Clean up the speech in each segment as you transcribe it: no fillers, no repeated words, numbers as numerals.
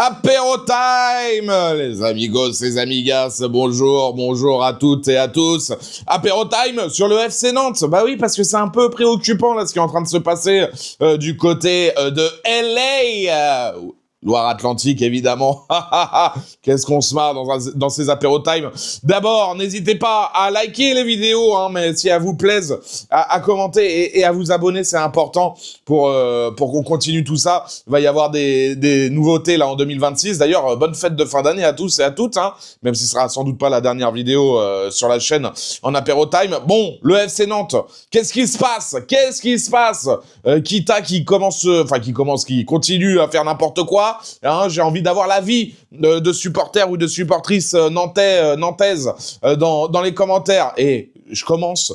Apéro time, les amigos, les amigas, bonjour à toutes et à tous. Apéro time sur le FC Nantes. Bah oui, parce que c'est un peu préoccupant là ce qui est en train de se passer du côté de LA. Loire-Atlantique, évidemment. Qu'est-ce qu'on se marre dans ces apéro time. D'abord, n'hésitez pas à liker les vidéos, mais si elles vous plaisent, à commenter et à vous abonner, c'est important pour qu'on continue tout ça. Il va y avoir des nouveautés là en 2026. D'ailleurs, bonne fête de fin d'année à tous et à toutes, même si ce sera sans doute pas la dernière vidéo sur la chaîne en apéro time. Bon, le FC Nantes, qu'est-ce qui se passe? Qui continue à faire n'importe quoi. J'ai envie d'avoir l'avis de supporters ou de supportrices nantaises dans les commentaires. Et je commence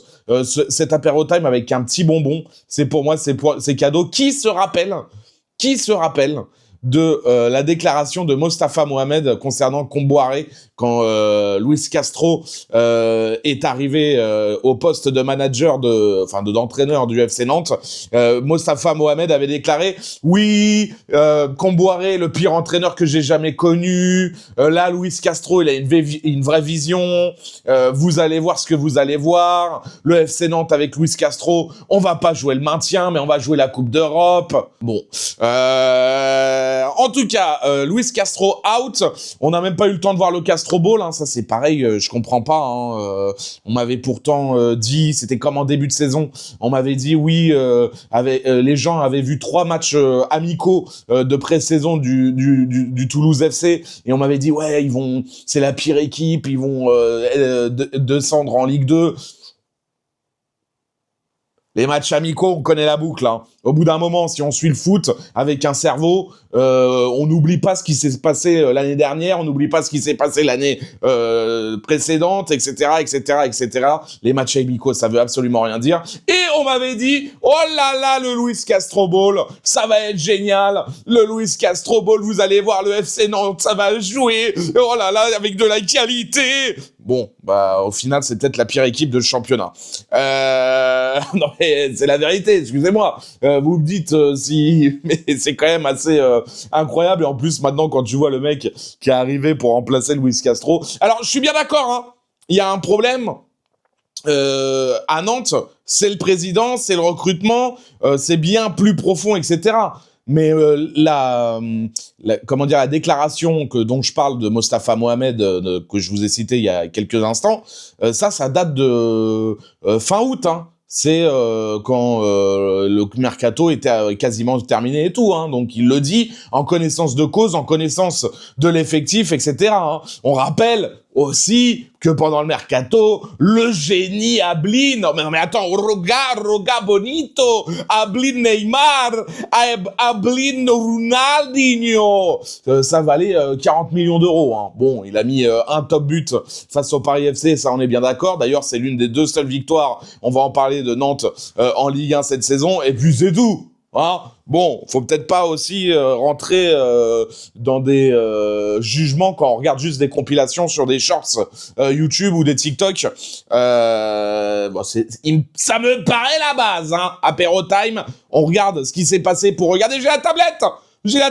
cet apéro time avec un petit bonbon. C'est pour moi, c'est cadeau. Qui se rappelle de la déclaration de Mostafa Mohamed concernant Comboiré quand Luis Castro est arrivé au poste de manager d'entraîneur du FC Nantes. Mostafa Mohamed avait déclaré oui, Comboiré le pire entraîneur que j'ai jamais connu. Là, Luis Castro, il a une vraie vision. Vous allez voir ce que vous allez voir. Le FC Nantes avec Luis Castro, on va pas jouer le maintien, mais on va jouer la Coupe d'Europe. Bon. En tout cas, Luis Castro out. On n'a même pas eu le temps de voir le Castro Ball. Ça c'est pareil, je comprends pas. On m'avait pourtant dit, c'était comme en début de saison, on m'avait dit oui, les gens avaient vu 3 matchs amicaux de pré-saison du Toulouse FC et on m'avait dit ouais, c'est la pire équipe, ils vont descendre en Ligue 2. Les matchs amicaux, on connaît la boucle. Au bout d'un moment, si on suit le foot avec un cerveau, on n'oublie pas ce qui s'est passé l'année dernière, on n'oublie pas ce qui s'est passé l'année précédente, etc., etc., etc. Les matchs amicaux, ça veut absolument rien dire. Et on m'avait dit, oh là là, le Luis Castro Ball, ça va être génial. Le Luis Castro Ball, vous allez voir le FC Nantes, ça va jouer. Oh là là, avec de la qualité. Bon, au final, c'est peut-être la pire équipe de championnat. Non, mais c'est la vérité, excusez-moi. Vous me dites mais c'est quand même assez incroyable. Et en plus, maintenant, quand tu vois le mec qui est arrivé pour remplacer Luis Castro... Alors, je suis bien d'accord, il y a un problème à Nantes, c'est le président, c'est le recrutement, c'est bien plus profond, etc. Mais la déclaration dont je parle de Mostafa Mohamed, que je vous ai cité il y a quelques instants, ça date de fin août, C'est quand le mercato était quasiment terminé et tout, donc il le dit en connaissance de cause, en connaissance de l'effectif, etc. On rappelle aussi que pendant le mercato, le génie Ablin, non mais attends, Roga bonito, Ablin Neymar, Ablin Ronaldinho, ça valait 40 millions d'euros. Bon, il a mis un top but face au Paris FC, ça on est bien d'accord. D'ailleurs, c'est l'une des 2 seules victoires, on va en parler, de Nantes en Ligue 1 cette saison, et puis c'est tout. Bon, faut peut-être pas aussi rentrer dans des jugements quand on regarde juste des compilations sur des shorts YouTube ou des TikTok. Ça me paraît la base, Apéro time, on regarde ce qui s'est passé pour regarder. J'ai la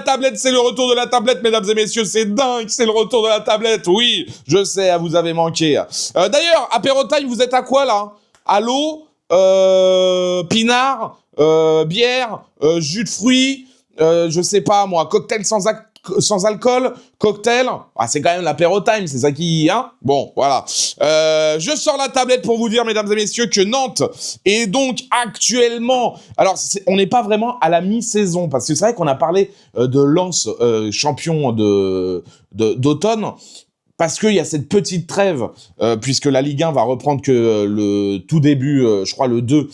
tablette, c'est le retour de la tablette, mesdames et messieurs, c'est dingue, c'est le retour de la tablette, oui, je sais, vous avez manqué. D'ailleurs, Apéro time, vous êtes à quoi là? À l'eau, pinard, bière, jus de fruits, je sais pas moi, cocktail sans alcool, cocktail. C'est quand même l'apéro time, c'est ça qui... Bon, voilà. Je sors la tablette pour vous dire, mesdames et messieurs, que Nantes est donc actuellement... Alors, on n'est pas vraiment à la mi-saison, parce que c'est vrai qu'on a parlé de Lens, champion d'automne, parce qu'il y a cette petite trêve, puisque la Ligue 1 va reprendre que le tout début, je crois le 2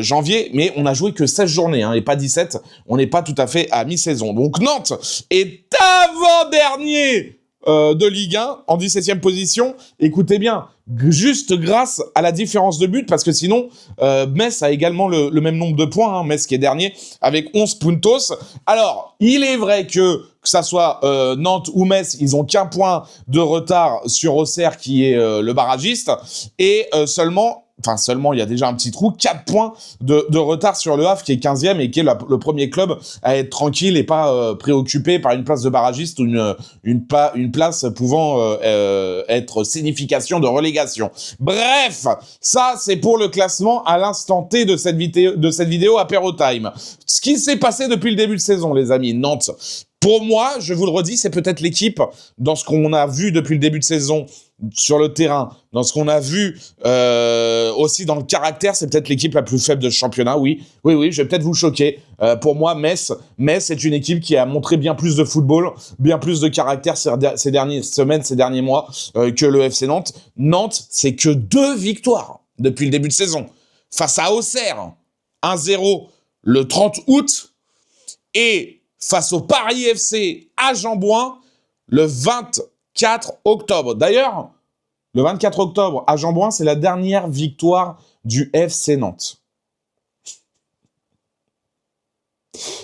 janvier, mais on a joué que 16 journées, et pas 17, on n'est pas tout à fait à mi-saison. Donc Nantes est avant-dernier de Ligue 1, en 17e position. Écoutez bien, juste grâce à la différence de but, parce que sinon, Metz a également le même nombre de points, Metz qui est dernier, avec 11 puntos. Alors, il est vrai que ça soit Nantes ou Metz, ils ont qu'1 point de retard sur Auxerre, qui est le barragiste, et seulement enfin seulement, il y a déjà un petit trou, 4 points de retard sur le Havre qui est 15e et qui est le premier club à être tranquille et pas préoccupé par une place de barragiste ou une place pouvant être signification de relégation. Bref, ça c'est pour le classement à l'instant T de cette vidéo Apéro Time. Ce qui s'est passé depuis le début de saison, les amis, Nantes. Pour moi, je vous le redis, c'est peut-être l'équipe, dans ce qu'on a vu depuis le début de saison, sur le terrain, dans ce qu'on a vu aussi dans le caractère, c'est peut-être l'équipe la plus faible de ce championnat, oui, je vais peut-être vous choquer. Pour moi, Metz est une équipe qui a montré bien plus de football, bien plus de caractère ces dernières semaines, ces derniers mois, que le FC Nantes. Nantes, c'est que 2 victoires depuis le début de saison. Face à Auxerre, 1-0 le 30 août, et face au Paris FC à Jeanbouin, le 24 octobre. D'ailleurs, le 24 octobre à Jeanbouin, c'est la dernière victoire du FC Nantes.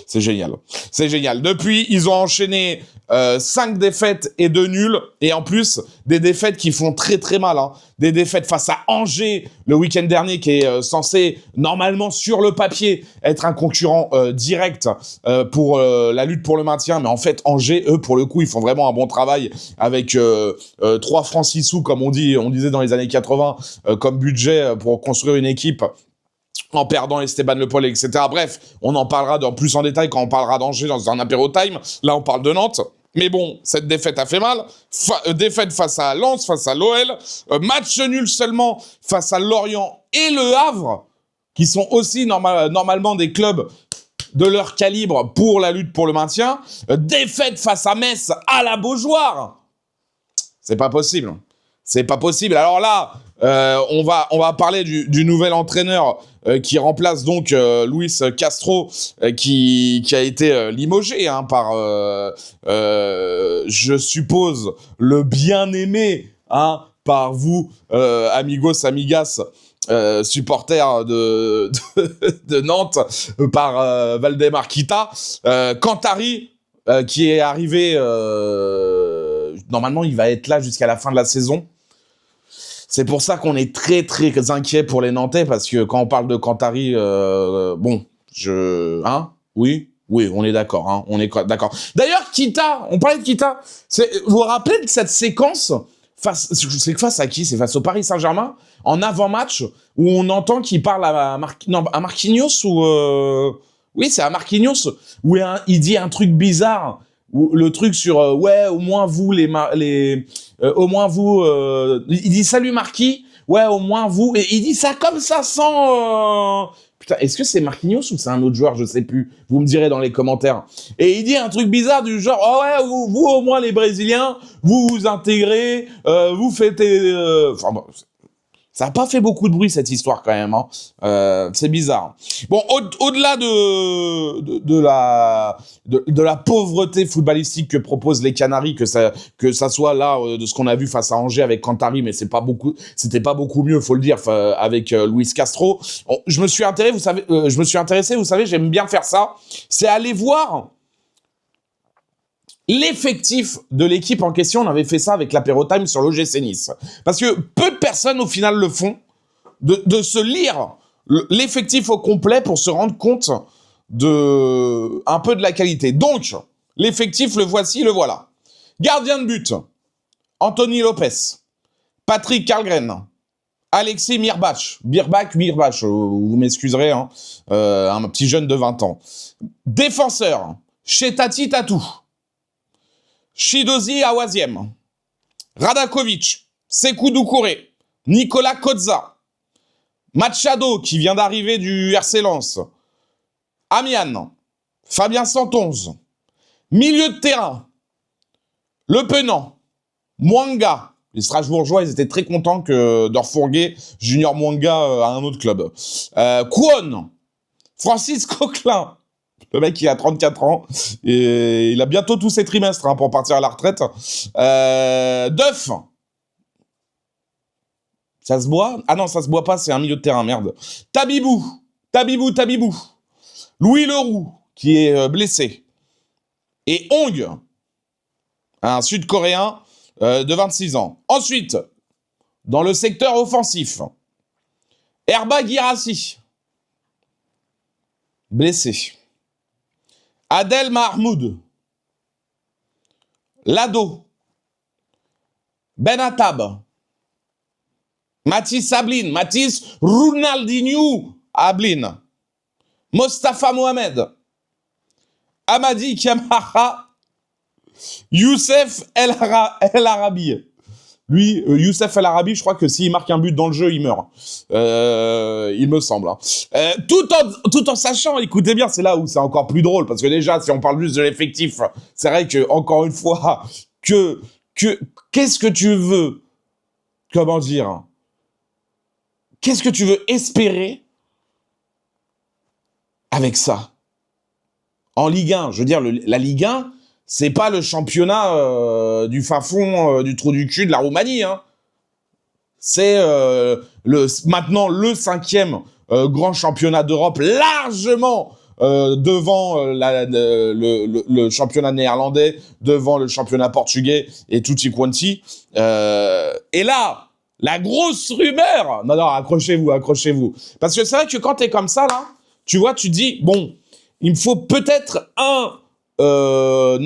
C'est génial. C'est génial. Depuis, ils ont enchaîné 5 défaites et 2 nuls. Et en plus, des défaites qui font très très mal. Hein. Des défaites face à Angers le week-end dernier, qui est censé, normalement, sur le papier, être un concurrent direct pour la lutte pour le maintien. Mais en fait, Angers, eux, pour le coup, ils font vraiment un bon travail avec 3 francs 6 sous, comme on disait dans les années 80, comme budget pour construire une équipe en perdant Esteban Le Paul, etc. Bref, on en parlera plus en détail quand on parlera d'Angers dans un apéro time. Là, on parle de Nantes. Mais bon, cette défaite a fait mal. Défaite face à Lens, face à l'OL. Match nul seulement face à Lorient et le Havre, qui sont aussi normalement des clubs de leur calibre pour la lutte pour le maintien. Défaite face à Metz à la Beaujoire. C'est pas possible. C'est pas possible. Alors là, on va parler du nouvel entraîneur qui remplace donc Luis Castro, qui a été limogé par, je suppose, le bien-aimé par vous, amigos, amigas, supporters de Nantes, par Valdemar Kita. Cantari, qui est arrivé... normalement, il va être là jusqu'à la fin de la saison. C'est pour ça qu'on est très très inquiet pour les Nantais, parce que quand on parle de Cantari, oui, on est d'accord, on est d'accord. D'ailleurs, Kita, on parlait de Kita. Vous vous rappelez de cette séquence face à qui? C'est face au Paris Saint-Germain, en avant-match, où on entend qu'il parle à Marquinhos, ou oui, c'est à Marquinhos, où il dit un truc bizarre. Le truc sur au moins vous au moins vous il dit salut Marquis, au moins vous, et il dit ça comme ça sans putain, est-ce que c'est Marquinhos ou c'est un autre joueur, je sais plus, vous me direz dans les commentaires. Et il dit un truc bizarre du genre vous au moins les Brésiliens, vous vous intégrez, vous faites enfin bon, ça n'a pas fait beaucoup de bruit, cette histoire, quand même. C'est bizarre. Bon, au-delà de la pauvreté footballistique que proposent les Canaries, que ça soit là, de ce qu'on a vu face à Angers avec Cantari, mais c'était pas beaucoup mieux, faut le dire, avec Luis Castro. Je me suis intéressé, vous savez, j'aime bien faire ça. C'est aller voir l'effectif de l'équipe en question. On avait fait ça avec l'Apéro Time sur l'OGC Nice. Parce que peu de personnes, au final, le font, de se lire l'effectif au complet pour se rendre compte un peu de la qualité. Donc, l'effectif, le voici, le voilà. Gardien de but, Anthony Lopez, Patrick Karlgren, Alexis Birbach, vous m'excuserez, un petit jeune de 20 ans. Défenseur, Chetati Tatou, Chidozi Awaziem, Radakovic, Sekou Doucouré, Nicolas Kozza, Machado, qui vient d'arriver du RC Lens, Amian, Fabien Santonze, milieu de terrain, Le Penant, Mwanga. Les Strasbourgeois, ils étaient très contents de refourguer Junior Mwanga à un autre club. Kwon, Francis Coquelin. Le mec, il a 34 ans, et il a bientôt tous ses trimestres pour partir à la retraite. Duff. Ça se boit? Ah non, ça se boit pas, c'est un milieu de terrain, merde. Tabibou. Louis Leroux, qui est blessé. Et Hong, un Sud-Coréen de 26 ans. Ensuite, dans le secteur offensif, Herba Guirassy, blessé. Adel Mahmoud, Lado, Benatab, Mathis Ablin, Mathis Ronaldinho Ablin, Mostafa Mohamed, Amadi Camara, Youssef El Arabi. Lui, Youssef El Arabi, je crois que s'il marque un but dans le jeu, il meurt. Il me semble. Hein. Tout en sachant, écoutez bien, c'est là où c'est encore plus drôle, parce que déjà, si on parle juste de l'effectif, c'est vrai que, encore une fois, qu'est-ce que tu veux, comment dire, qu'est-ce que tu veux espérer avec ça? En Ligue 1, je veux dire, la Ligue 1, c'est pas le championnat du fin fond du trou du cul de la Roumanie. Hein. C'est maintenant le 5e grand championnat d'Europe, largement devant le championnat néerlandais, devant le championnat portugais et tutti quanti. Et là, la grosse rumeur... Non, accrochez-vous. Parce que c'est vrai que quand t'es comme ça, là, tu vois, tu dis, bon, il me faut peut-être un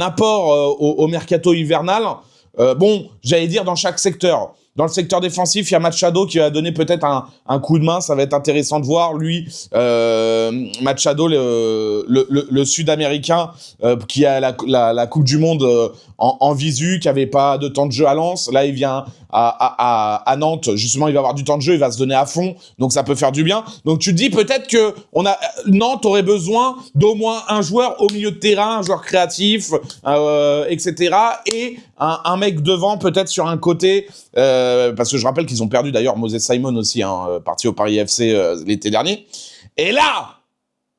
apport au mercato hivernal. Bon, j'allais dire dans chaque secteur. Dans le secteur défensif, il y a Machado qui va donner peut-être un coup de main. Ça va être intéressant de voir. Lui, Machado, le Sud-Américain, qui a la Coupe du Monde en visu, qui n'avait pas de temps de jeu à Lens. Là, il vient à Nantes. Justement, il va avoir du temps de jeu. Il va se donner à fond. Donc, ça peut faire du bien. Donc, tu te dis peut-être que Nantes aurait besoin d'au moins un joueur au milieu de terrain, un joueur créatif, etc. Et un mec devant, peut-être sur un côté... parce que je rappelle qu'ils ont perdu d'ailleurs Moses Simon aussi, hein, parti au Paris FC l'été dernier. Et là,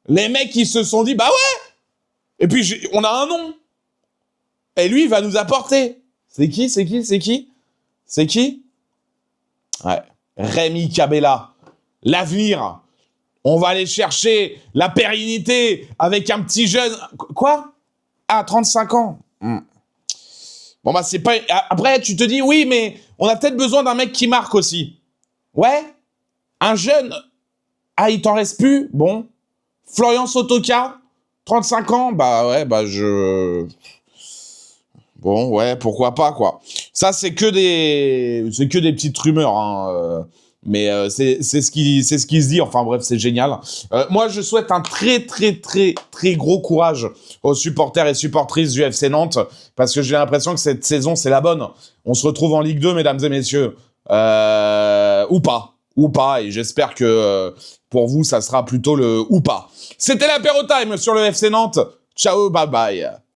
les mecs ils se sont dit, bah ouais. Et puis on a un nom. Et lui, il va nous apporter. C'est qui Ouais. Rémi Cabella. L'avenir. On va aller chercher la pérennité avec un petit jeune. Quoi? Ah, 35 ans. Bon, bah, c'est pas... Après, tu te dis, oui, mais on a peut-être besoin d'un mec qui marque aussi. Ouais. Un jeune... Ah, il t'en reste plus? Bon. Florian Sotoka, 35 ans? Bah, ouais, bah, Bon, ouais, pourquoi pas, quoi. Ça, c'est que des petites rumeurs, hein. Mais c'est ce qui se dit. Enfin bref, c'est génial. Moi, je souhaite un très gros courage aux supporters et supportrices du FC Nantes, parce que j'ai l'impression que cette saison, c'est la bonne. On se retrouve en Ligue 2, mesdames et messieurs. Ou pas. Et j'espère que pour vous, ça sera plutôt le ou pas. C'était l'apéro time sur le FC Nantes. Ciao, bye bye.